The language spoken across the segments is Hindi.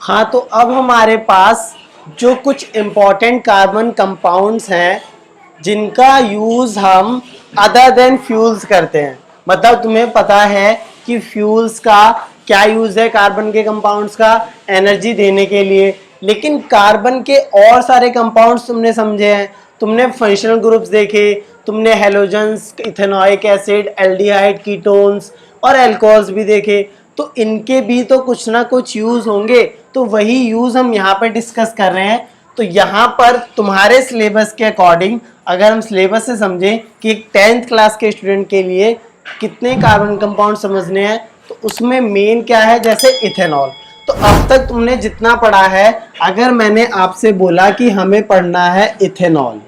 हाँ, तो अब हमारे पास जो कुछ इम्पोर्टेंट कार्बन कंपाउंड्स हैं जिनका यूज़ हम अदर देन फ्यूल्स करते हैं। मतलब तुम्हें पता है कि फ्यूल्स का क्या यूज़ है, कार्बन के कंपाउंड्स का एनर्जी देने के लिए, लेकिन कार्बन के और सारे कंपाउंड्स तुमने समझे हैं, तुमने फंक्शनल ग्रुप्स देखे, तुमने halogens, ethanoic acid, aldehyde, ketones और एल्कोहल्स भी देखे। तो इनके भी तो कुछ ना कुछ यूज़ होंगे, तो वही यूज़ हम यहाँ पे डिस्कस कर रहे हैं। तो यहाँ पर तुम्हारे सिलेबस के अकॉर्डिंग अगर हम सिलेबस से समझें कि एक 10th क्लास के स्टूडेंट के लिए कितने कार्बन कंपाउंड समझने हैं, तो उसमें मेन क्या है, जैसे इथेनॉल। तो अब तक तुमने जितना पढ़ा है, अगर मैंने आपसे बोला कि हमें पढ़ना है इथेनॉल,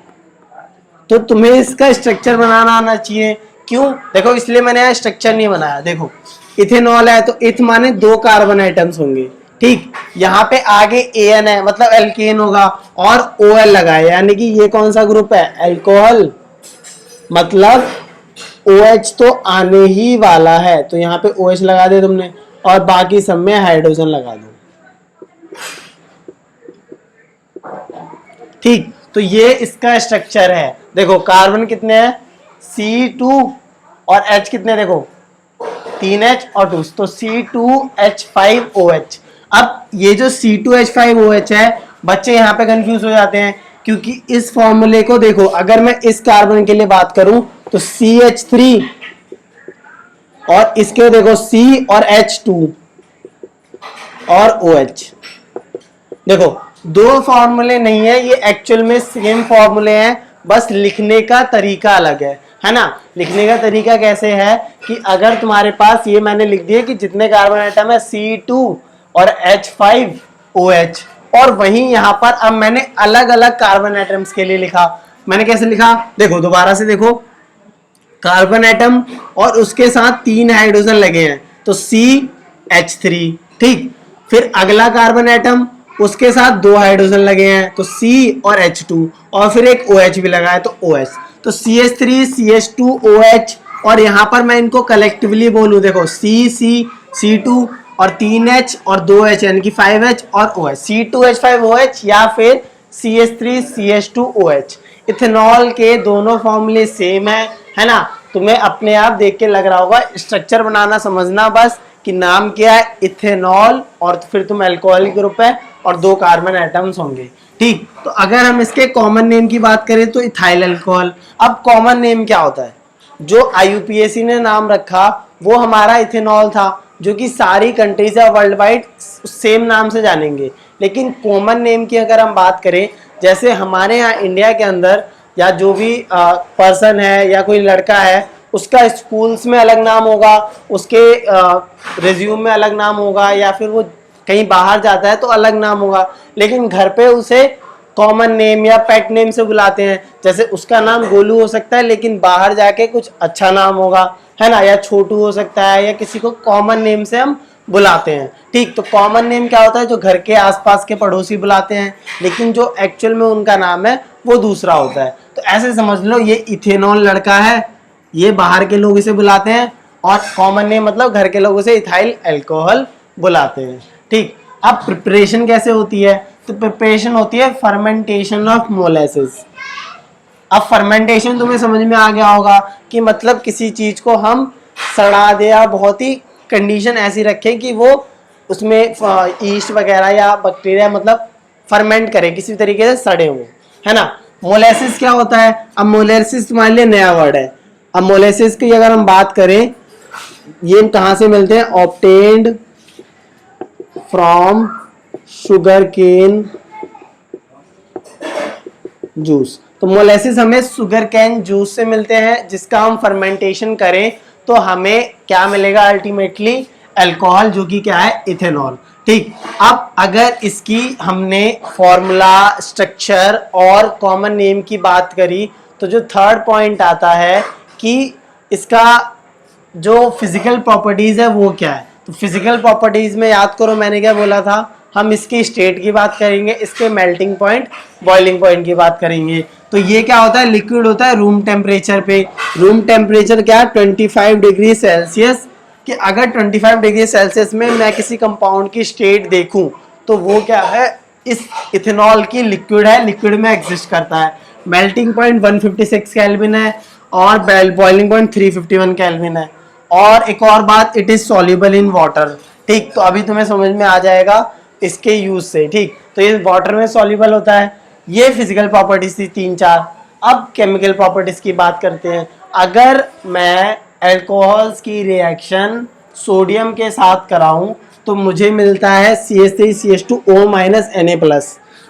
तो तुम्हें इसका स्ट्रक्चर बनाना आना चाहिए। क्यों? देखो, इसलिए मैंने यहाँ स्ट्रक्चर नहीं बनाया। देखो, इथेनॉल है तो इथ माने 2 कार्बन आइटम्स होंगे, ठीक। यहाँ पे आगे एन है मतलब एल्केन होगा और OL लगा है, यानी कि ये कौन सा ग्रुप है, एल्कोहल। मतलब OH तो आने ही वाला है, तो यहाँ पे OH लगा दे तुमने और बाकी सब में हाइड्रोजन लगा दो, ठीक। तो ये इसका स्ट्रक्चर है। देखो, कार्बन कितने हैं, C2 और H कितने, देखो 3H और 2, तो C2H5OH। अब ये जो C2H5OH है, बच्चे यहाँ पे कंफ्यूज हो जाते हैं, क्योंकि इस फॉर्मूले को देखो, अगर मैं इस कार्बन के लिए बात करूं तो CH3 और इसके देखो C और H2 और OH। देखो, 2 फॉर्मूले नहीं है, ये एक्चुअल में सेम फॉर्मूले हैं, बस लिखने का तरीका अलग है ना। लिखने का तरीका कैसे है कि अगर तुम्हारे पास ये मैंने लिख दिया कि जितने कार्बन आइटम है C2 और H5OH, और वहीं यहाँ पर अब मैंने अलग अलग कार्बन आइटम्स के लिए लिखा। मैंने कैसे लिखा, देखो दोबारा से देखो, कार्बन एटम और उसके साथ 3 हाइड्रोजन लगे हैं तो CH3, ठीक। फिर अगला कार्बन एटम, उसके साथ 2 हाइड्रोजन लगे हैं तो C और H2, और फिर एक OH भी लगा है तो OH। तो CH3 CH2 OH, और यहाँ पर मैं इनको कलेक्टिवली बोलूँ, देखो C2 और 3H और 2H यानी कि 5H और OH, C2H5OH या फिर CH3 CH2OH। इथेनॉल के दोनों फॉर्मूले सेम है ना। तुम्हें अपने आप देख के लग रहा होगा, स्ट्रक्चर बनाना समझना बस कि नाम क्या है, इथेनॉल, और फिर तुम अल्कोहलिक ग्रुप है और 2 कार्बन एटम्स होंगे, ठीक। तो अगर हम इसके कॉमन नेम की बात करें तो इथाइल अल्कोहल। अब कॉमन नेम क्या होता है, जो IUPAC ने नाम रखा वो हमारा इथेनॉल था, जो कि सारी कंट्रीज या वर्ल्ड वाइड सेम नाम से जानेंगे। लेकिन कॉमन नेम की अगर हम बात करें, जैसे हमारे यहाँ इंडिया के अंदर या जो भी पर्सन है या कोई लड़का है, उसका स्कूल्स में अलग नाम होगा, उसके रिज्यूम में अलग नाम होगा, या फिर वो कहीं बाहर जाता है तो अलग नाम होगा, लेकिन घर पे उसे कॉमन नेम या पेट नेम से बुलाते हैं। जैसे उसका नाम गोलू हो सकता है, लेकिन बाहर जाके कुछ अच्छा नाम होगा, है ना, या छोटू हो सकता है, या किसी को कॉमन नेम से हम बुलाते हैं, ठीक। तो कॉमन नेम क्या होता है, जो घर के आसपास के पड़ोसी बुलाते हैं, लेकिन जो एक्चुअल में उनका नाम है वो दूसरा होता है। तो ऐसे समझ लो, ये इथेनॉल लड़का है, ये बाहर के लोग इसे बुलाते हैं, और कॉमन नेम मतलब घर के लोग इसे इथाइल अल्कोहल बुलाते हैं, ठीक। अब प्रिपरेशन कैसे होती है, तो प्रिपरेशन होती है फर्मेंटेशन ऑफ मोलेसेस। अब फर्मेंटेशन तुम्हें समझ में आ गया होगा कि मतलब किसी चीज को हम सड़ा दे, या बहुत ही कंडीशन ऐसी रखें कि वो उसमें ईस्ट वगैरह या बैक्टीरिया मतलब फर्मेंट करे, किसी तरीके से सड़े हो, है ना। मोलेसिस क्या होता है, अब मोलेसिस तुम्हारे लिए नया वर्ड है। अब मोलेसिस की अगर हम बात करें, ये कहाँ से मिलते हैं, obtained from sugar cane juice. तो मोलेसिस हमें शुगर कैन जूस से मिलते हैं, जिसका हम फर्मेंटेशन करें तो हमें क्या मिलेगा, अल्टीमेटली अल्कोहल, जो कि क्या है, इथेनॉल, ठीक। अब अगर इसकी हमने फॉर्मूला, स्ट्रक्चर और कॉमन नेम की बात करी, तो जो थर्ड पॉइंट आता है कि इसका जो फिजिकल प्रॉपर्टीज है वो क्या है। तो फिजिकल प्रॉपर्टीज में याद करो मैंने क्या बोला था, हम इसकी स्टेट की बात करेंगे, इसके मेल्टिंग पॉइंट, बॉइलिंग पॉइंट की बात करेंगे। तो ये क्या होता है, लिक्विड होता है रूम टेम्परेचर पे। रूम टेम्परेचर क्या है, 25 डिग्री सेल्सियस। कि अगर 25 डिग्री सेल्सियस में मैं किसी कंपाउंड की स्टेट देखूं, तो तो वो क्या है, इस इथेनॉल की लिक्विड है, लिक्विड में एग्जिस्ट करता है। मेल्टिंग पॉइंट 156 केल्विन है और बॉइलिंग पॉइंट 351 केल्विन है। और एक और बात, it is soluble in water. ठीक, तो अभी तुम्हें समझ में आ जाएगा इसके यूज से। ठीक, तो ये वाटर में सॉल्युबल होता है। ये फिजिकल प्रॉपर्टीज थी 3-4। अब केमिकल प्रॉपर्टीज की बात करते हैं। अगर मैं अल्कोहल्स की रिएक्शन सोडियम के साथ कराऊं तो मुझे मिलता है CH3CH2O Na+।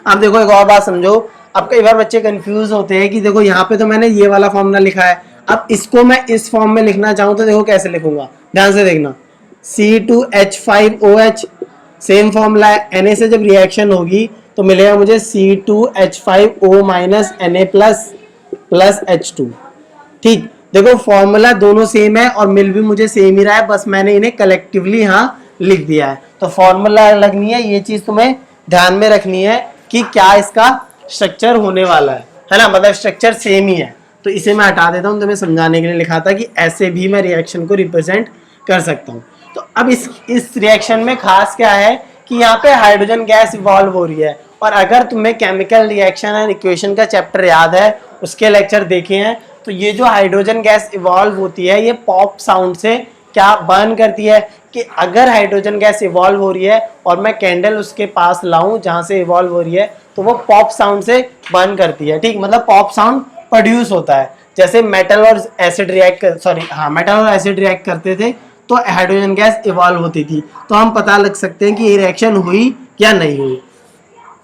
अब देखो एक और बात समझो। अब कई बार बच्चे कंफ्यूज होते हैं कि देखो यहाँ पे तो मैंने ये वाला फॉर्मूला लिखा है, अब इसको मैं इस फॉर्म में लिखना चाहूँ तो देखो कैसे लिखूंगा, ध्यान से देखना। C2H5OH सेम फॉर्मूला है, Na से जब रिएक्शन होगी तो मिलेगा मुझे C2H5O Na+ H2। ठीक, देखो फॉर्मूला दोनों सेम है और मिल भी मुझे सेम ही रहा है, बस मैंने इन्हें कलेक्टिवली यहाँ लिख दिया है। तो फॉर्मूला अलग नहीं है, ये चीज तुम्हें ध्यान में रखनी है कि क्या इसका स्ट्रक्चर होने वाला है ना, मतलब स्ट्रक्चर सेम ही है। तो इसे मैं हटा देता हूँ, तुम्हें समझाने के लिए लिखा था कि ऐसे भी मैं रिएक्शन को रिप्रेजेंट कर सकता हूँ। तो अब इस रिएक्शन में खास क्या है कि यहाँ पे हाइड्रोजन गैस इवॉल्व हो रही है। और अगर तुम्हें केमिकल रिएक्शन एंड इक्वेशन का चैप्टर याद है, उसके लेक्चर देखे हैं, तो ये जो हाइड्रोजन गैस इवॉल्व होती है ये पॉप साउंड से क्या बर्न करती है कि अगर हाइड्रोजन गैस इवॉल्व हो रही है और मैं कैंडल उसके पास लाऊं जहां से इवॉल्व हो रही है तो वो पॉप साउंड से बर्न करती है। ठीक, मतलब पॉप साउंड प्रोड्यूस होता है। जैसे मेटल और एसिड मेटल और एसिड रिएक्ट करते थे तो हाइड्रोजन गैस इवॉल्व होती थी। तो हम पता लग सकते हैं कि ये रिएक्शन हुई या नहीं हुई।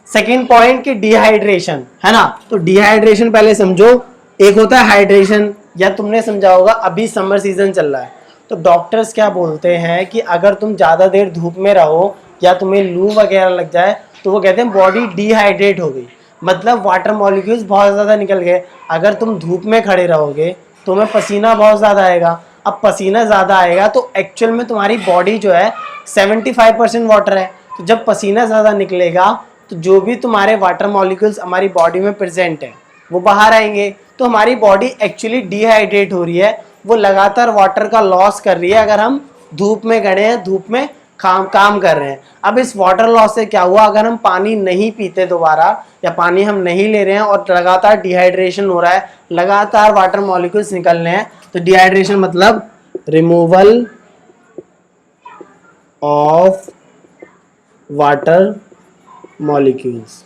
सेकेंड पॉइंट की डिहाइड्रेशन है ना, तो डिहाइड्रेशन पहले समझो। एक होता है हाइड्रेशन, या तुमने समझा होगा अभी समर सीजन चल रहा है तो डॉक्टर्स क्या बोलते हैं कि अगर तुम ज़्यादा देर धूप में रहो या तुम्हें लू वगैरह लग जाए तो वो कहते हैं बॉडी डिहाइड्रेट हो गई, मतलब वाटर मॉलिक्यूल्स बहुत ज़्यादा निकल गए। अगर तुम धूप में खड़े रहोगे तुम्हें पसीना बहुत ज़्यादा आएगा। अब पसीना ज़्यादा आएगा तो एक्चुअल में तुम्हारी बॉडी जो है 75% वाटर है, तो जब पसीना ज़्यादा निकलेगा तो जो भी तुम्हारे वाटर मॉलिक्यूल्स हमारी बॉडी में प्रेजेंट है वो बाहर आएंगे। तो हमारी बॉडी एक्चुअली डिहाइड्रेट हो रही है, वो लगातार वाटर का लॉस कर रही है। अगर हम धूप में खड़े हैं, धूप में काम कर रहे हैं, अब इस वाटर लॉस से क्या हुआ, अगर हम पानी नहीं पीते दोबारा या पानी हम नहीं ले रहे हैं और लगातार डिहाइड्रेशन हो रहा है, लगातार वाटर मॉलिक्यूल्स निकल रहे हैं, तो डिहाइड्रेशन मतलब रिमूवल ऑफ वाटर मॉलिक्यूल्स।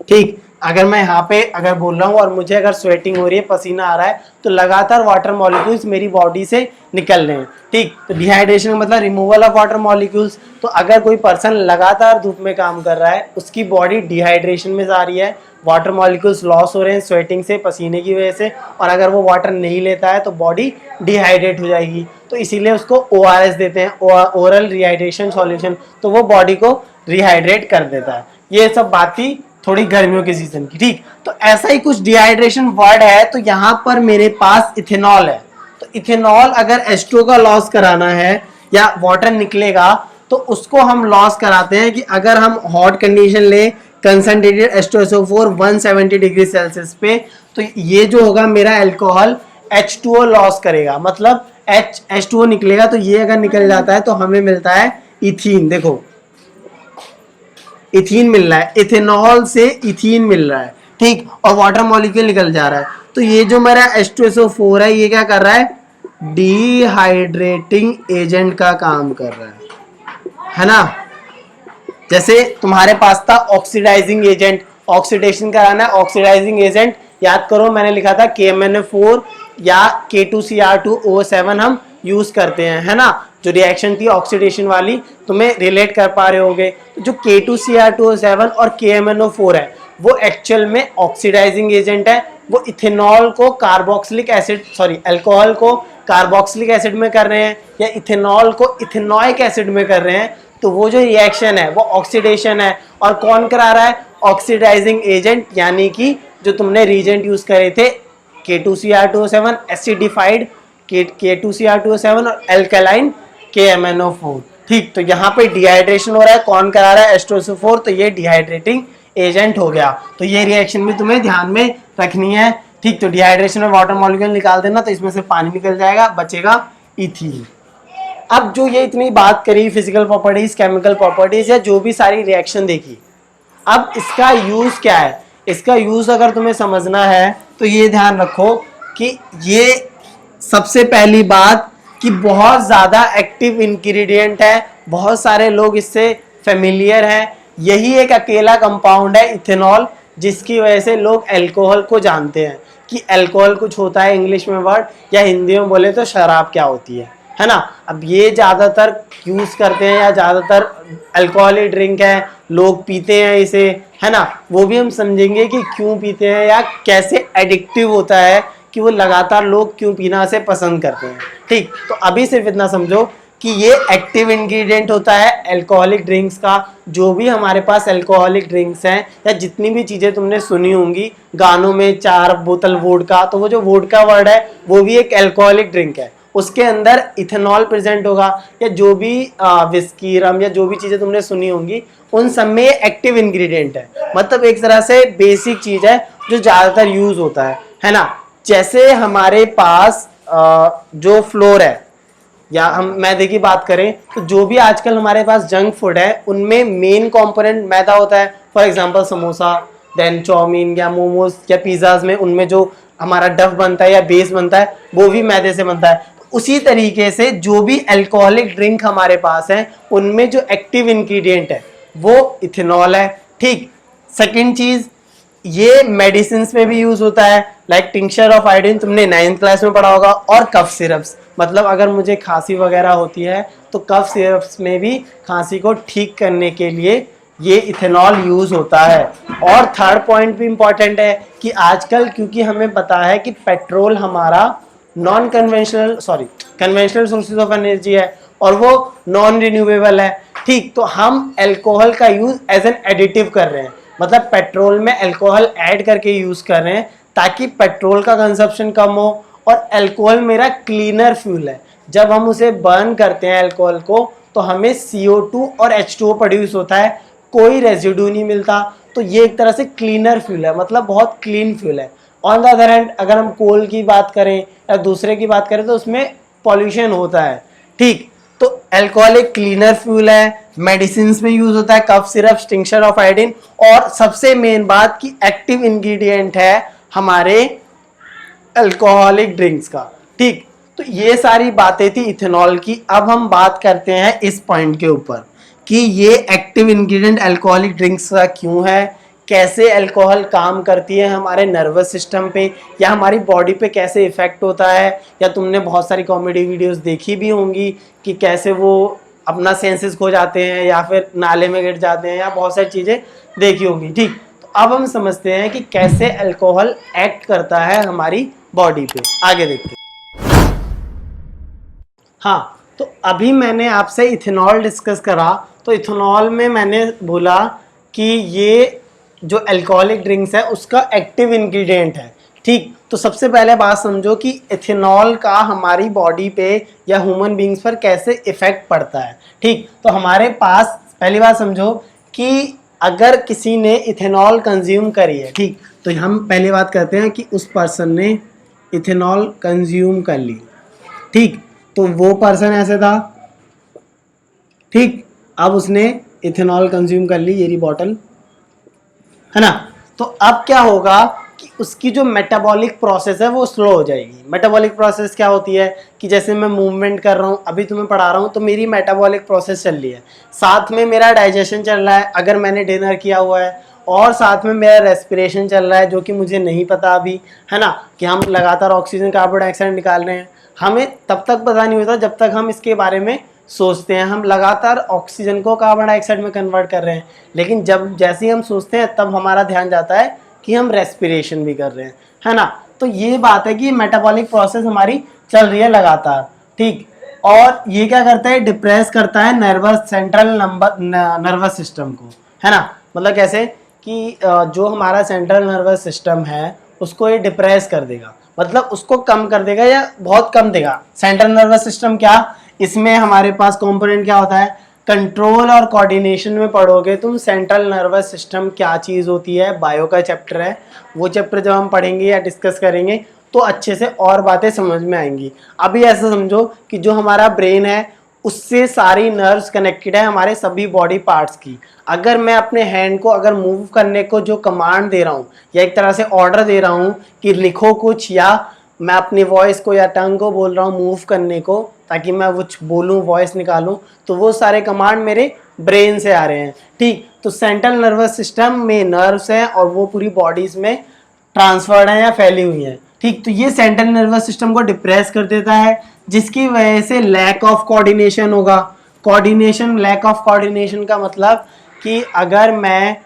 ठीक, अगर मैं यहाँ पे अगर बोल रहा हूँ और मुझे अगर स्वेटिंग हो रही है, पसीना आ रहा है, तो लगातार वाटर मॉलिक्यूल्स मेरी बॉडी से निकल रहे हैं। ठीक, तो डिहाइड्रेशन मतलब रिमूवल ऑफ वाटर मॉलिक्यूल्स। तो अगर कोई पर्सन लगातार धूप में काम कर रहा है उसकी बॉडी डिहाइड्रेशन में जा रही है, वाटर मॉलिक्यूल्स लॉस हो रहे हैं स्वेटिंग से, पसीने की वजह से, और अगर वो वाटर नहीं लेता है तो बॉडी डिहाइड्रेट हो जाएगी। तो इसीलिए उसको ORS देते हैं, ओरल रिहाइड्रेशन सॉल्यूशन, तो वो बॉडी को रिहाइड्रेट कर देता है। ये सब बात थी थोड़ी गर्मियों के सीजन की। ठीक, तो ऐसा ही कुछ डिहाइड्रेशन वर्ड है। तो यहाँ पर मेरे पास इथेनॉल है, तो इथेनॉल अगर H2O का लॉस कराना है या वाटर निकलेगा तो उसको हम लॉस कराते हैं कि अगर हम हॉट कंडीशन ले, कंसंट्रेटेड H2SO4 170 डिग्री सेल्सियस पे, तो ये जो होगा मेरा अल्कोहल H2O लॉस करेगा, मतलब H2O निकलेगा। तो ये अगर निकल जाता है तो हमें मिलता है इथीन। देखो इथीन मिल रहा है, इथेनॉल से इथीन मिल रहा है। ठीक, और वाटर मॉलिक्यूल निकल जा रहा है। तो ये जो मेरा H2SO4 है ये क्या कर रहा है, डिहाइड्रेटिंग एजेंट का काम कर रहा है ना। जैसे तुम्हारे पास था ऑक्सीडाइजिंग एजेंट, ऑक्सीडेशन कराना है, ऑक्सीडाइजिंग एजेंट याद करो मैंने लिखा था KMnO4 या K2Cr2O7 हम यूज करते हैं, है ना। जो रिएक्शन थी ऑक्सीडेशन वाली तुम्हें रिलेट कर पा रहे होगे। तो जो K2Cr2O7 और KMnO4 है वो एक्चुअल में ऑक्सीडाइजिंग एजेंट है। वो इथेनॉल को कार्बोक्सिलिक एसिड अल्कोहल को कार्बोक्सिलिक एसिड में कर रहे हैं या इथेनॉल को इथेनॉइक एसिड में कर रहे हैं। तो वो जो रिएक्शन है वो ऑक्सीडेशन है। और कौन करा रहा है, ऑक्सीडाइजिंग एजेंट, यानी कि जो तुमने रीजेंट यूज करे थे K2Cr2O7 एसिडिफाइड K2Cr2O7 और एल्कलाइन KMnO4। ठीक, तो यहाँ पे डिहाइड्रेशन हो रहा है, कौन करा रहा है, H2SO4, तो ये डिहाइड्रेटिंग एजेंट हो गया। तो ये रिएक्शन भी तुम्हें ध्यान में रखनी है। ठीक, तो डिहाइड्रेशन में वाटर मॉलिक्यूल निकाल देना तो इसमें से पानी निकल जाएगा, बचेगा इथीन। अब जो ये इतनी बात करी फिजिकल प्रॉपर्टीज, केमिकल प्रॉपर्टीज या जो भी सारी रिएक्शन देखी, अब इसका यूज क्या है? इसका यूज अगर तुम्हें समझना है तो ये ध्यान रखो कि ये सबसे पहली बात कि बहुत ज़्यादा एक्टिव इंग्रेडिएंट है, बहुत सारे लोग इससे फेमिलियर हैं। यही एक अकेला कंपाउंड है इथेनॉल, जिसकी वजह से लोग अल्कोहल को जानते हैं कि अल्कोहल कुछ होता है इंग्लिश में वर्ड, या हिंदी में बोले तो शराब क्या होती है ना। अब ये ज़्यादातर यूज़ करते हैं या ज़्यादातर अल्कोहलिक ड्रिंक है, लोग पीते हैं इसे, है ना। वो भी हम समझेंगे कि क्यों पीते हैं या कैसे एडिक्टिव होता है, कि वो लगातार लोग क्यों पीना से पसंद करते हैं। ठीक, तो अभी सिर्फ इतना समझो कि ये एक्टिव इंग्रेडिएंट होता है अल्कोहलिक ड्रिंक्स का। जो भी हमारे पास अल्कोहलिक ड्रिंक्स हैं या जितनी भी चीज़ें तुमने सुनी होंगी गानों में, 4 बोतल वोडका, तो वो जो वोडका वर्ड है वो भी एक अल्कोहलिक ड्रिंक है, उसके अंदर इथेनॉल प्रेजेंट होगा। या जो भी विस्की, रम या जो भी चीज़ें तुमने सुनी होंगी उन सब में एक्टिव इंग्रेडिएंट है, मतलब एक तरह से बेसिक चीज़ है जो ज़्यादातर यूज़ होता है ना। जैसे हमारे पास जो फ्लोर है, या हम मैदे की बात करें तो जो भी आजकल हमारे पास जंक फूड है उनमें मेन कंपोनेंट मैदा होता है। For example samosa, then chow mein या मोमोज या पिज़्ज़ाज में उनमें जो हमारा डफ बनता है या बेस बनता है वो भी मैदे से बनता है। उसी तरीके से जो भी अल्कोहलिक ड्रिंक हमारे पास है उनमें जो एक्टिव इंग्रेडिएंट है वो इथेनॉल है। ठीक, सेकेंड चीज़, ये मेडिसिन में भी यूज होता है, लाइक टिंक्चर ऑफ आयोडीन तुमने 9th क्लास में पढ़ा होगा, और कफ सिरप्स, मतलब अगर मुझे खांसी वगैरह होती है तो कफ सिरप्स में भी खांसी को ठीक करने के लिए ये इथेनॉल यूज होता है। और थर्ड पॉइंट भी इंपॉर्टेंट है कि आजकल क्योंकि हमें पता है कि पेट्रोल हमारा non conventional conventional sources of energy है और वो नॉन रिन्यूएबल है। ठीक, तो हम अल्कोहल का यूज एज एन एडिटिव कर रहे हैं, मतलब पेट्रोल में अल्कोहल ऐड करके यूज कर रहे हैं ताकि पेट्रोल का कंजप्शन कम हो। और अल्कोहल मेरा क्लीनर फ्यूल है, जब हम उसे बर्न करते हैं अल्कोहल को तो हमें CO2 और H2O प्रोड्यूस होता है, कोई रेजिड्यू नहीं मिलता। तो ये एक तरह से क्लीनर फ्यूल है, मतलब बहुत क्लीन फ्यूल है। ऑन द अदर हैंड अगर हम कोल की बात करें या दूसरे की बात करें तो उसमें पॉल्यूशन होता है। ठीक, तो अल्कोहल एक क्लीनर फ्यूल है, मेडिसिन में यूज होता है, cough syrup, tincture of iodine, और सबसे मेन बात कि एक्टिव इंग्रेडिएंट है हमारे अल्कोहलिक ड्रिंक्स का। ठीक, तो ये सारी बातें थी इथेनॉल की। अब हम बात करते हैं इस पॉइंट के ऊपर कि ये एक्टिव इंग्रेडिएंट अल्कोहलिक ड्रिंक्स का क्यों है, कैसे अल्कोहल काम करती है हमारे नर्वस सिस्टम पे या हमारी बॉडी पे कैसे इफेक्ट होता है। या तुमने बहुत सारी कॉमेडी वीडियोस देखी भी होंगी कि कैसे वो अपना सेंसेस खो जाते हैं या फिर नाले में गिर जाते हैं, या बहुत सारी चीज़ें देखी होंगी। ठीक, तो अब हम समझते हैं कि कैसे अल्कोहल एक्ट करता है हमारी बॉडी पे। आगे देखते हैं। हाँ, तो अभी मैंने आपसे इथेनॉल डिस्कस करा, तो इथेनॉल में मैंने बोला कि ये जो अल्कोहलिक ड्रिंक्स है उसका एक्टिव इंग्रेडिएंट है। ठीक, तो सबसे पहले बात समझो कि इथेनॉल का हमारी बॉडी पे या ह्यूमन बींग्स पर कैसे इफेक्ट पड़ता है। ठीक, तो हमारे पास पहली बात समझो कि अगर किसी ने इथेनॉल कंज्यूम करी है, ठीक, तो हम पहली बात करते हैं कि उस पर्सन ने इथेनॉल कंज्यूम कर ली। ठीक, तो वो पर्सन ऐसे था, ठीक, अब उसने इथेनॉल कंज्यूम कर ली, ये रही बॉटल, है ना। तो अब क्या होगा कि उसकी जो मेटाबॉलिक प्रोसेस है वो स्लो हो जाएगी। मेटाबॉलिक प्रोसेस क्या होती है कि जैसे मैं मूवमेंट कर रहा हूँ, अभी तुम्हें पढ़ा रहा हूँ, तो मेरी मेटाबॉलिक प्रोसेस चल रही है, साथ में मेरा डाइजेशन चल रहा है अगर मैंने डिनर किया हुआ है, और साथ में मेरा रेस्पिरेशन चल रहा है जो कि मुझे नहीं पता अभी, है ना, कि हम लगातार ऑक्सीजन, कार्बन डाइऑक्साइड निकाल रहे हैं। हमें तब तक पता नहीं होता जब तक हम इसके बारे में सोचते हैं। हम लगातार ऑक्सीजन को कार्बन डाइऑक्साइड में कन्वर्ट कर रहे हैं, लेकिन जब जैसे ही हम सोचते हैं तब हमारा ध्यान जाता है कि हम रेस्पिरेशन भी कर रहे हैं, है ना। तो ये बात है कि मेटाबॉलिक प्रोसेस हमारी चल रही है लगातार। ठीक, और ये क्या करता है, डिप्रेस करता है नर्वस सिस्टम को, है ना। मतलब कैसे कि जो हमारा सेंट्रल नर्वस सिस्टम है उसको ये डिप्रेस कर देगा, मतलब उसको कम कर देगा या बहुत कम देगा। सेंट्रल नर्वस सिस्टम क्या, इसमें हमारे पास कंपोनेंट क्या होता है, कंट्रोल और कोऑर्डिनेशन में पढ़ोगे तुम सेंट्रल नर्वस सिस्टम क्या चीज़ होती है, बायो का चैप्टर है, वो चैप्टर जब हम पढ़ेंगे या डिस्कस करेंगे तो अच्छे से और बातें समझ में आएंगी। अभी ऐसा समझो कि जो हमारा ब्रेन है उससे सारी नर्व्स कनेक्टेड है हमारे सभी बॉडी पार्ट्स की। अगर मैं अपने हैंड को अगर मूव करने को जो कमांड दे रहा हूँ या एक तरह से ऑर्डर दे रहा हूँ कि लिखो कुछ, या मैं अपनी वॉइस को या टंग को बोल रहा हूँ मूव करने को ताकि मैं कुछ बोलूँ, वॉइस निकालूँ, तो वो सारे कमांड मेरे ब्रेन से आ रहे हैं। ठीक, तो सेंट्रल नर्वस सिस्टम में नर्व्स हैं और वो पूरी बॉडीज में ट्रांसफर्ड है या फैली हुई है। ठीक, तो ये सेंट्रल नर्वस सिस्टम को डिप्रेस कर देता है, जिसकी वजह से लैक ऑफ कोऑर्डिनेशन होगा। कोऑर्डिनेशन, लैक ऑफ कोऑर्डिनेशन का मतलब कि अगर मैं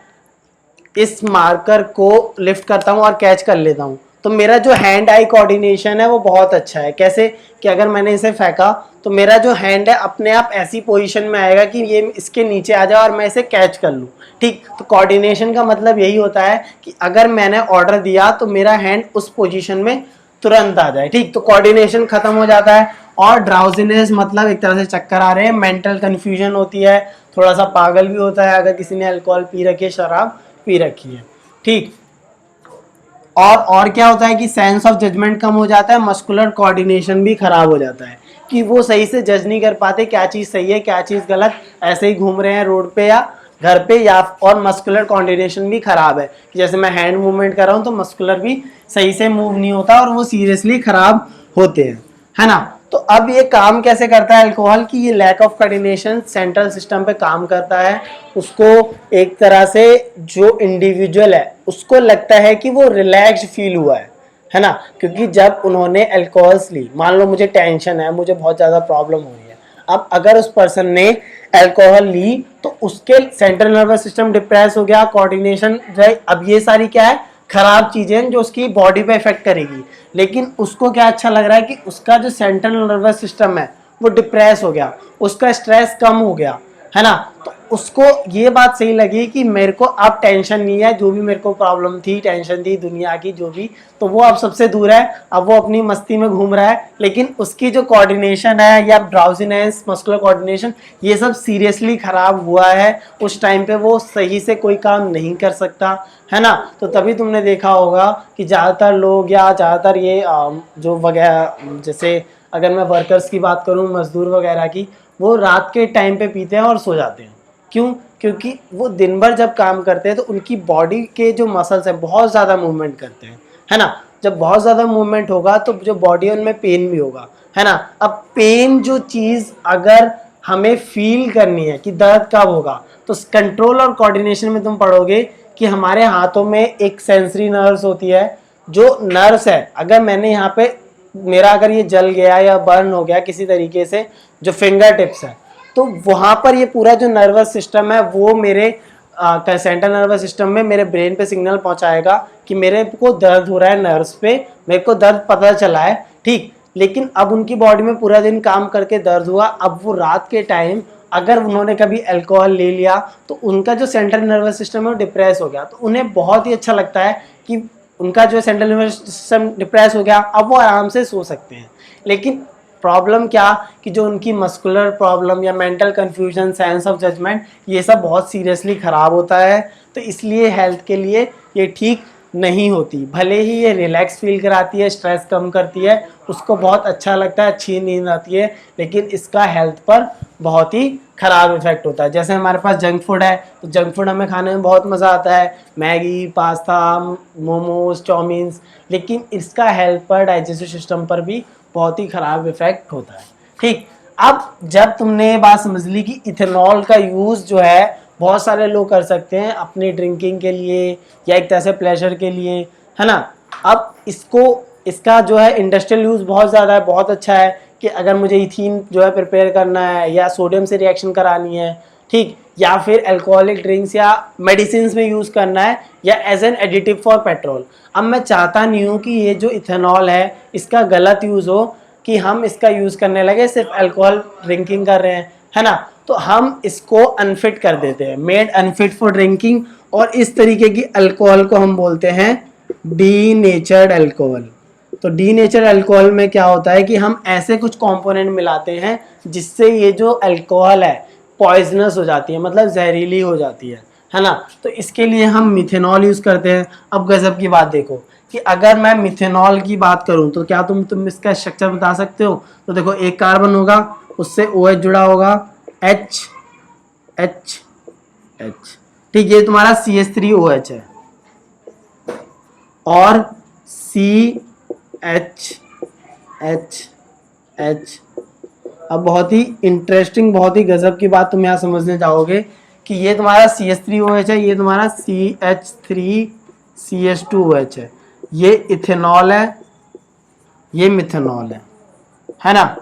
इस मार्कर को लिफ्ट करता हूं और कैच कर लेता हूं तो मेरा जो हैंड आई कोऑर्डिनेशन है वो बहुत अच्छा है। कैसे कि अगर मैंने इसे फेंका तो मेरा जो हैंड है अपने आप ऐसी पोजीशन में आएगा कि ये इसके नीचे आ जाए और मैं इसे कैच कर लूं। ठीक, तो कोऑर्डिनेशन का मतलब यही होता है कि अगर मैंने ऑर्डर दिया तो मेरा हैंड उस पोजीशन में तुरंत आ जाए। ठीक, तो कोऑर्डिनेशन खत्म हो जाता है। और ड्राउजीनेस मतलब एक तरह से चक्कर आ रहे हैं, मेंटल कंफ्यूजन होती है, थोड़ा सा पागल भी होता है अगर किसी ने अल्कोहल पी रखी है, शराब पी रखी है। ठीक, और क्या होता है कि सेंस ऑफ जजमेंट कम हो जाता है, मस्कुलर कोऑर्डिनेशन भी खराब हो जाता है कि वो सही से जज नहीं कर पाते क्या चीज़ सही है क्या चीज़ गलत, ऐसे ही घूम रहे हैं रोड पे या घर पे, या और मस्कुलर कोऑर्डिनेशन भी खराब है कि जैसे मैं हैंड मूवमेंट कर रहा हूँ तो मस्कुलर भी सही से मूव नहीं होता और वो सीरियसली खराब होते हैं, है ना। तो अब ये काम कैसे करता है अल्कोहल की, ये lack of coordination central system पे काम करता है। उसको एक तरह से जो इंडिविजुअल है उसको लगता है कि वो रिलैक्स्ड फील हुआ है ना, क्योंकि जब उन्होंने अल्कोहल्स ली, मान लो मुझे टेंशन है, मुझे बहुत ज़्यादा प्रॉब्लम हो रही है, अब अगर उस पर्सन ने अल्कोहल ली तो उसके सेंट्रल नर्वस सिस्टम डिप्रेस हो गया, कोऑर्डिनेशन जो है, अब ये सारी क्या है खराब चीजें जो उसकी बॉडी पे इफेक्ट करेगी। लेकिन उसको क्या अच्छा लग रहा है कि उसका जो सेंट्रल नर्वस सिस्टम है वो डिप्रेस हो गया, उसका स्ट्रेस कम हो गया, है ना। तो उसको ये बात सही लगी कि मेरे को अब टेंशन नहीं है, जो भी मेरे को प्रॉब्लम थी, टेंशन थी दुनिया की जो भी, तो वो अब सबसे दूर है, अब वो अपनी मस्ती में घूम रहा है। लेकिन उसकी जो कोऑर्डिनेशन है या ड्राउजीनेस, मस्कुलर कोऑर्डिनेशन, ये सब सीरियसली खराब हुआ है। उस टाइम पे वो सही से कोई काम नहीं कर सकता, है ना। तो तभी तुमने देखा होगा कि ज़्यादातर लोग या ज़्यादातर ये जो वगैरह, जैसे अगर मैं वर्कर्स की बात करूँ, मजदूर वगैरह की, वो रात के टाइम पे पीते हैं और सो जाते हैं। क्यों? क्योंकि वो दिन भर जब काम करते हैं तो उनकी बॉडी के जो मसल्स हैं बहुत ज़्यादा मूवमेंट करते हैं, है ना। जब बहुत ज़्यादा मूवमेंट होगा तो जो बॉडी है उनमें पेन भी होगा, है ना। अब पेन जो चीज़ अगर हमें फील करनी है कि दर्द कब होगा, तो कंट्रोल और कोऑर्डिनेशन में तुम पढ़ोगे कि हमारे हाथों में एक सेंसरी नर्व्स होती है, जो नर्व्स है अगर मैंने यहाँ पे मेरा अगर ये जल गया या बर्न हो गया किसी तरीके से, जो फिंगर टिप्स है, तो वहाँ पर ये पूरा जो नर्वस सिस्टम है वो मेरे सेंट्रल नर्वस सिस्टम में मेरे ब्रेन पे सिग्नल पहुँचाएगा कि मेरे को दर्द हो रहा है नर्व्स पे, मेरे को दर्द पता चला है। ठीक, लेकिन अब उनकी बॉडी में पूरा दिन काम करके दर्द हुआ, अब वो रात के टाइम अगर उन्होंने कभी अल्कोहल ले लिया तो उनका जो सेंट्रल नर्वस सिस्टम है वो डिप्रेस हो गया, तो उन्हें बहुत ही अच्छा लगता है कि उनका जो सेंट्रल नर्वस सिस्टम डिप्रेस हो गया, अब वो आराम से सो सकते हैं। लेकिन प्रॉब्लम क्या कि जो उनकी मस्कुलर प्रॉब्लम या mental confusion, sense of judgement, ये सब बहुत सीरियसली ख़राब होता है। तो इसलिए हेल्थ के लिए ये ठीक नहीं होती। भले ही ये रिलैक्स फील कराती है, स्ट्रेस कम करती है, उसको बहुत अच्छा लगता है, अच्छी नींद आती है, लेकिन इसका हेल्थ पर बहुत ही ख़राब इफेक्ट होता है। जैसे हमारे पास जंक फूड है, तो जंक फूड हमें खाने में बहुत मज़ा आता है, मैगी, पास्ता, मोमोज, चाउमीन्स, लेकिन इसका हेल्थ पर, डाइजेस्टिव सिस्टम पर भी बहुत ही ख़राब इफेक्ट होता है। ठीक, अब जब तुमने ये बात समझ ली कि इथेनॉल का यूज़ जो है बहुत सारे लोग कर सकते हैं अपनी ड्रिंकिंग के लिए या एक तरह से प्लेजर के लिए, है ना। अब इसका जो है इंडस्ट्रियल यूज़ बहुत ज़्यादा है, बहुत अच्छा है कि अगर मुझे इथीन जो है प्रिपेयर करना है या सोडियम से रिएक्शन करानी है, ठीक, या फिर अल्कोहलिक ड्रिंक्स या मेडिसिन में यूज़ करना है, या as an additive for petrol. अब मैं चाहता नहीं हूँ कि ये जो इथेनॉल है इसका गलत यूज़ हो, कि हम इसका यूज़ करने लगे सिर्फ अल्कोहल ड्रिंकिंग कर रहे हैं, है ना। तो हम इसको अनफिट कर देते हैं, मेड अनफिट फॉर ड्रिंकिंग, और इस तरीके की अल्कोहल को हम बोलते हैं डीनेचर्ड अल्कोहल। तो डीनेचर्ड अल्कोहल में क्या होता है कि हम ऐसे कुछ कंपोनेंट मिलाते हैं जिससे ये जो अल्कोहल है पॉइजनस हो जाती है, मतलब जहरीली हो जाती है ना। तो इसके लिए हम मिथेनॉल यूज़ करते हैं। अब गजब की बात देखो कि अगर मैं मिथेनॉल की बात करूं तो क्या तुम इसका स्ट्रक्चर बता सकते हो? तो देखो एक कार्बन होगा, उससे OH जुड़ा होगा, H H H, ठीक, ये तुम्हारा CH3OH है, और CH H H। अब बहुत ही इंटरेस्टिंग, बहुत ही गजब की बात तुम यहाँ समझने जाओगे कि ये तुम्हारा CH3OH है, ये तुम्हारा CH3CH2OH है, ये इथेनॉल है, ये मिथेनॉल है ना।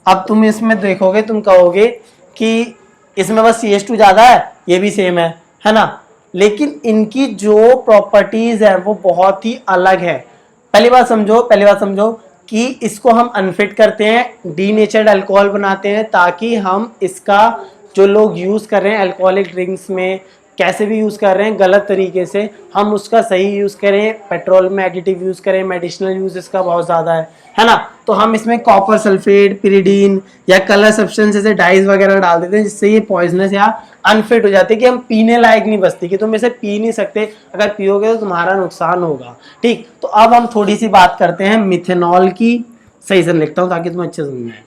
अब तुम इसमें देखोगे, तुम कहोगे कि इसमें बस CH2 ज्यादा है, ये भी सेम है ना, लेकिन इनकी जो प्रॉपर्टीज है वो बहुत ही अलग है। पहली बात समझो कि इसको हम अनफिट करते हैं, डीनेचर्ड अल्कोहल बनाते हैं, ताकि हम इसका जो लोग यूज कर रहे हैं अल्कोहलिक ड्रिंक्स में, कैसे भी यूज कर रहे हैं गलत तरीके से, हम उसका सही यूज करें, पेट्रोल में एडिटिव यूज करें, मेडिसिनल यूज इसका बहुत ज्यादा है ना। तो हम इसमें कॉपर सल्फेट, पिरिडीन या कलर सब्सटेंस जैसे डाइज वगैरह डाल देते हैं, जिससे ये पॉइजनस या अनफिट हो जाती है कि हम पीने लायक नहीं बचती, कि तुम इसे पी नहीं सकते, अगर पियोगे तो तुम्हारा नुकसान होगा। ठीक, तो अब हम थोड़ी सी बात करते हैं मिथेनॉल की। सही से लिखता हूं ताकि तुम अच्छे समझ में आए।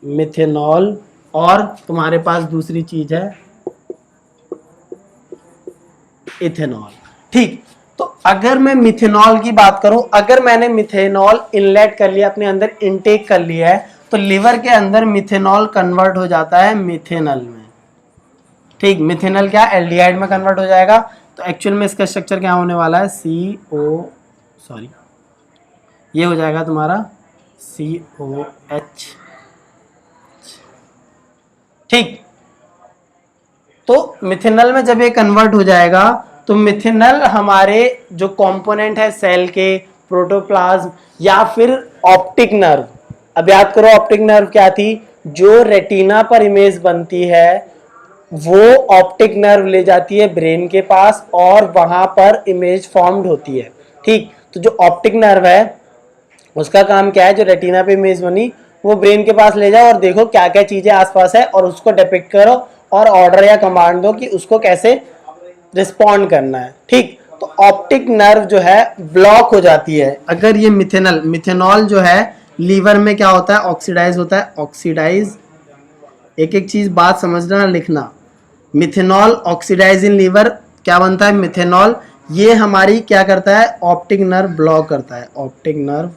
मिथेनॉल, और तुम्हारे पास दूसरी चीज है इथेनॉल। ठीक, तो अगर मैं मिथेनॉल की बात करूं, अगर मैंने मिथेनॉल इनलेट कर लिया, अपने अंदर इनटेक कर लिया है, तो लिवर के अंदर मिथेनॉल कन्वर्ट हो जाता है मिथेनल में। ठीक, मिथेनल क्या एल्डिहाइड में कन्वर्ट हो जाएगा। तो एक्चुअल में इसका स्ट्रक्चर क्या होने वाला है, ये हो जाएगा तुम्हारा COH। ठीक, तो मिथेनल में जब ये कन्वर्ट हो जाएगा तो मिथेनल हमारे जो कंपोनेंट है सेल के, प्रोटोप्लाज्म या फिर ऑप्टिक नर्व। अब याद करो ऑप्टिक नर्व क्या थी, जो रेटिना पर इमेज बनती है वो ऑप्टिक नर्व ले जाती है ब्रेन के पास और वहां पर इमेज फॉर्म्ड होती है। ठीक, तो जो ऑप्टिक नर्व है उसका काम क्या है, जो रेटिना पे इमेज बनी वो ब्रेन के पास ले जाओ और देखो क्या क्या चीजें आसपास है और उसको डिपिक्ट करो और ऑर्डर या कमांड दो कि उसको कैसे रिस्पॉन्ड करना है। ठीक, तो ऑप्टिक नर्व जो है ब्लॉक हो जाती है अगर ये मिथेनॉल जो है लीवर में क्या होता है, ऑक्सीडाइज होता है। ऑक्सीडाइज, एक एक चीज बात समझना लिखना। मिथेनॉल ऑक्सीडाइज इन लीवर, क्या बनता है मिथेनॉल, ये हमारी क्या करता है, ऑप्टिक नर्व ब्लॉक करता है, ऑप्टिक नर्व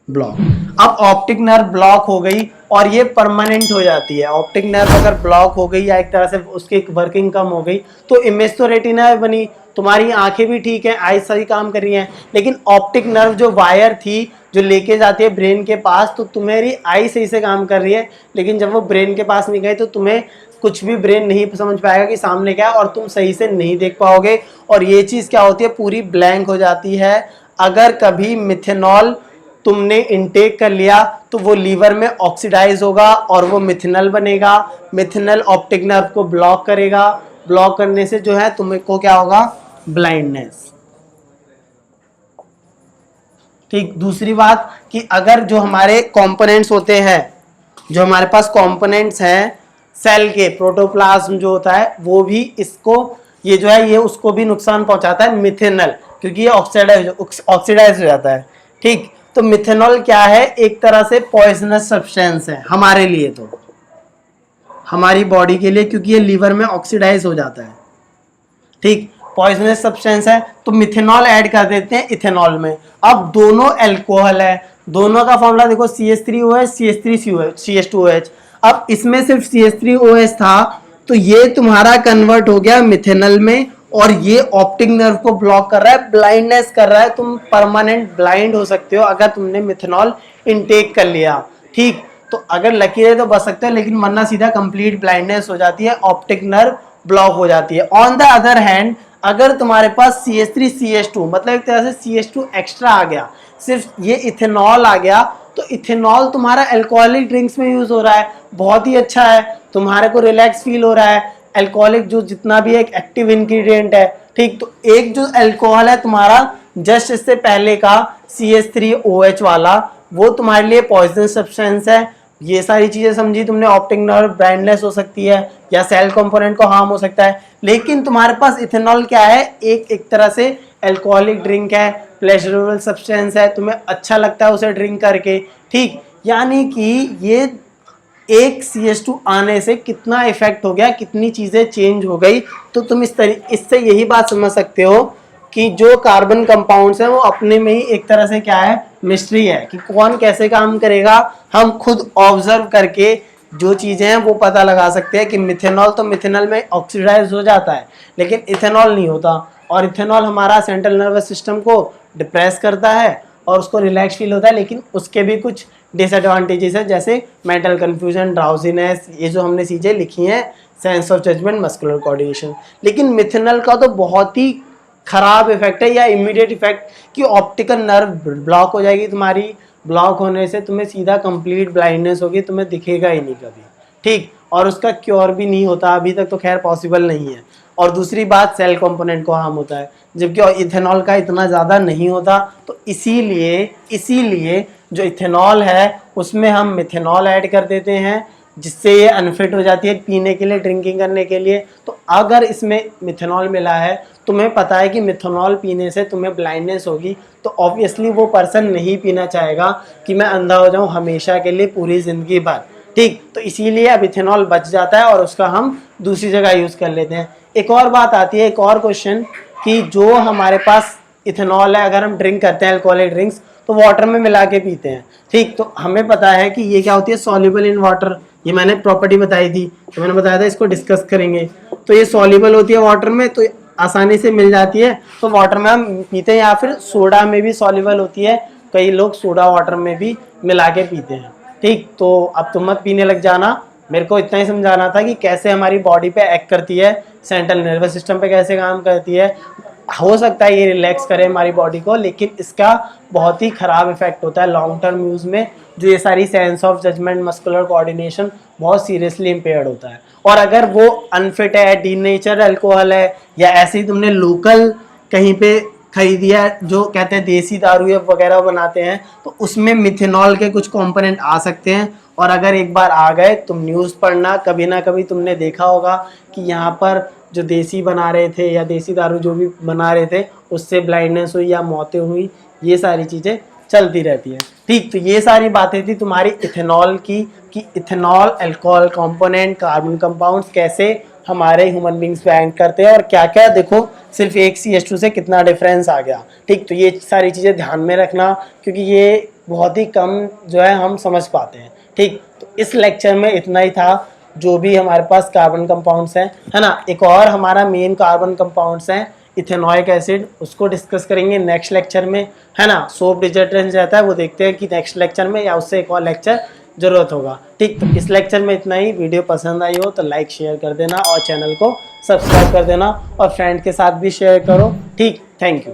ब्लॉक। अब ऑप्टिक नर्व ब्लॉक हो गई और ये परमानेंट हो जाती है। ऑप्टिक नर्व अगर ब्लॉक हो गई या एक तरह से उसकी वर्किंग कम हो गई तो इमेज तो रेटिना में बनी, तुम्हारी आंखें भी ठीक है, आईज सही काम कर रही हैं, लेकिन ऑप्टिक नर्व जो वायर थी जो लेके जाती है ब्रेन के पास, तो तुम्हारी आई सही से काम कर रही है, लेकिन जब वो ब्रेन के पास नहीं गई तो तुम्हें कुछ भी ब्रेन नहीं समझ पाएगा कि सामने क्या है और तुम सही से नहीं देख पाओगे। और ये चीज क्या होती है, पूरी ब्लैंक हो जाती है। अगर कभी मिथेनॉल तुमने इनटेक कर लिया तो वो लीवर में ऑक्सीडाइज होगा और वो मिथेनल बनेगा। मिथेनल ऑप्टिक नर्व को ब्लॉक करेगा, ब्लॉक करने से जो है तुमको क्या होगा, ब्लाइंडनेस। ठीक, दूसरी बात कि अगर जो हमारे कंपोनेंट्स होते हैं, जो हमारे पास कंपोनेंट्स हैं सेल के, प्रोटोप्लाज्म जो होता है वो भी इसको, ये जो है ये उसको भी नुकसान पहुंचाता है मिथेनल, क्योंकि ये ऑक्सीडाइज हो जाता है। ठीक, तो मिथेनॉल क्या है, एक तरह से पॉइजनस सब्सटेंस है हमारे लिए, तो हमारी बॉडी के लिए, क्योंकि ये लीवर में ऑक्सीडाइज हो जाता है। ठीक, पॉइजनस सब्सटेंस है तो मिथेनॉल ऐड कर देते हैं इथेनॉल में। अब दोनों अल्कोहल है, दोनों का फॉर्मूला देखो CH3OH CH2OH। अब इसमें सिर्फ CH3OH था तो ये तुम्हारा कन्वर्ट हो गया मिथेनल में और ये ऑप्टिक नर्व को ब्लॉक कर रहा है, ब्लाइंडनेस कर रहा है। तुम परमानेंट ब्लाइंड हो सकते हो अगर तुमने मिथेनॉल इनटेक कर लिया। ठीक, तो अगर लकी रहे तो बच सकते हो, लेकिन वरना सीधा कंप्लीट ब्लाइंडनेस हो जाती है, ऑप्टिक नर्व ब्लॉक हो जाती है। ऑन द अदर हैंड अगर तुम्हारे पास CH3CH2 मतलब एक तरह से CH2 एक्स्ट्रा आ गया, सिर्फ ये इथेनॉल आ गया, तो इथेनॉल तुम्हारा अल्कोहलिक ड्रिंक्स में यूज हो रहा है, बहुत ही अच्छा है, तुम्हारे को रिलैक्स फील हो रहा है। अल्कोहलिक जो जितना भी एक एक्टिव इंग्रेडिएंट है। ठीक, तो एक जो अल्कोहल है तुम्हारा जस्ट इससे पहले का CH3OH वाला, वो तुम्हारे लिए पॉइजन सब्सटेंस है, ये सारी चीजें समझी तुमने, ऑप्टिक नर्व ब्राइटनेस हो सकती है या सेल कंपोनेंट को हार्म हो सकता है। लेकिन तुम्हारे पास इथेनॉल क्या है, एक तरह से अल्कोहलिक ड्रिंक है, प्लेजरेबल सब्सटेंस है, तुम्हें अच्छा लगता है उसे ड्रिंक करके, ठीक। यानी कि ये एक CH2 आने से कितना इफेक्ट हो गया, कितनी चीजें चेंज हो गई। तो तुम इससे यही बात समझ सकते हो कि जो कार्बन कंपाउंड्स हैं वो अपने में ही एक तरह से क्या है, मिस्ट्री है कि कौन कैसे काम करेगा। हम खुद ऑब्जर्व करके जो चीजें हैं वो पता लगा सकते हैं कि मिथेनॉल तो मिथेनॉल में ऑक्सीडाइज हो जाता है, लेकिन इथेनॉल नहीं होता। और इथेनॉल हमारा सेंट्रल नर्वस सिस्टम को डिप्रेस करता है और उसको रिलैक्स फील होता है, लेकिन उसके भी कुछ डिसएडवांटेजेस है, जैसे मेंटल कंफ्यूजन, ड्राउजीनेस, ये जो हमने चीज़ें लिखी हैं, sense of judgement, muscular coordination. लेकिन मिथेनॉल का तो बहुत ही खराब इफेक्ट है या इमीडिएट इफेक्ट कि ऑप्टिकल नर्व ब्लॉक हो जाएगी तुम्हारी। ब्लॉक होने से तुम्हें सीधा कंप्लीट ब्लाइंडनेस होगी, तुम्हें दिखेगा ही नहीं कभी, ठीक। और उसका क्योर भी नहीं होता, अभी तक तो खैर पॉसिबल नहीं है। और दूसरी बात, सेल कंपोनेंट को हार्म होता है, जबकि इथेनॉल का इतना ज़्यादा नहीं होता। तो इसीलिए जो इथेनॉल है उसमें हम मिथेनॉल ऐड कर देते हैं, जिससे ये अनफिट हो जाती है पीने के लिए, ड्रिंकिंग करने के लिए। तो अगर इसमें मिथेनॉल मिला है, तुम्हें पता है कि मिथेनॉल पीने से तुम्हें ब्लाइंडनेस होगी, तो ऑब्वियसली वो पर्सन नहीं पीना चाहेगा कि मैं अंधा हो जाऊं हमेशा के लिए, पूरी ज़िंदगी भर, ठीक। तो इसीलिए अब इथेनॉल बच जाता है और उसका हम दूसरी जगह यूज़ कर लेते हैं। एक और बात आती है, एक और क्वेश्चन, कि जो हमारे पास इथेनॉल है, अगर हम ड्रिंक करते हैं अल्कोहलिक ड्रिंक्स, तो वाटर में मिला के पीते हैं, ठीक। तो हमें पता है कि ये क्या होती है, सॉल्युबल इन वाटर। ये मैंने प्रॉपर्टी बताई थी, तो मैंने बताया था इसको डिस्कस करेंगे। तो ये सॉल्युबल होती है वाटर में, तो आसानी से मिल जाती है, तो वाटर में हम पीते हैं, या फिर सोडा में भी सॉल्युबल होती है, कई लोग सोडा वाटर में भी मिला के पीते हैं, ठीक। तो अब तुम मत पीने लग जाना, मेरे को इतना ही समझाना था कि कैसे हमारी बॉडी पे एक्ट करती है, सेंट्रल नर्वस सिस्टम पे कैसे काम करती है। हो सकता है ये रिलैक्स करे हमारी बॉडी को, लेकिन इसका बहुत ही खराब इफेक्ट होता है लॉन्ग टर्म यूज़ में, जो ये सारी sense of judgement, muscular coordination बहुत सीरियसली इम्पेयर्ड होता है। और अगर वो अनफिट है, डीनेचर अल्कोहल है, या ऐसे ही तुमने लोकल कहीं पे खरीदी है, जो कहते हैं देसी दारू या वगैरह बनाते हैं, तो उसमें मिथेनॉल के कुछ कंपोनेंट आ सकते हैं। और अगर एक बार आ गए, तुम न्यूज़ पढ़ना, कभी ना कभी तुमने देखा होगा कि यहाँ पर जो देसी बना रहे थे या देसी दारू जो भी बना रहे थे, उससे ब्लाइंडनेस हुई या मौतें हुई, ये सारी चीज़ें चलती रहती हैं, ठीक। तो ये सारी बातें थी तुम्हारी इथेनॉल की, कि ethanol, alcohol component, carbon compounds कैसे हमारे ह्यूमन बींग्स पे एक्ट करते हैं, और क्या क्या, देखो सिर्फ एक CH2 से कितना डिफरेंस आ गया, ठीक। तो ये सारी चीज़ें ध्यान में रखना, क्योंकि ये बहुत ही कम जो है हम समझ पाते हैं, ठीक। तो इस लेक्चर में इतना ही था, जो भी हमारे पास कार्बन कंपाउंड्स हैं, है ना। एक और हमारा मेन कार्बन कंपाउंड्स हैं इथेनॉइक एसिड, उसको डिस्कस करेंगे नेक्स्ट लेक्चर में, है ना। सोप डिटर्जेंट रहता है, वो देखते हैं कि नेक्स्ट लेक्चर में या उससे एक और लेक्चर जरूरत होगा, ठीक। तो इस लेक्चर में इतना ही। वीडियो पसंद आई हो तो लाइक शेयर कर देना और चैनल को सब्सक्राइब कर देना, और फ्रेंड के साथ भी शेयर करो, ठीक। Thank you.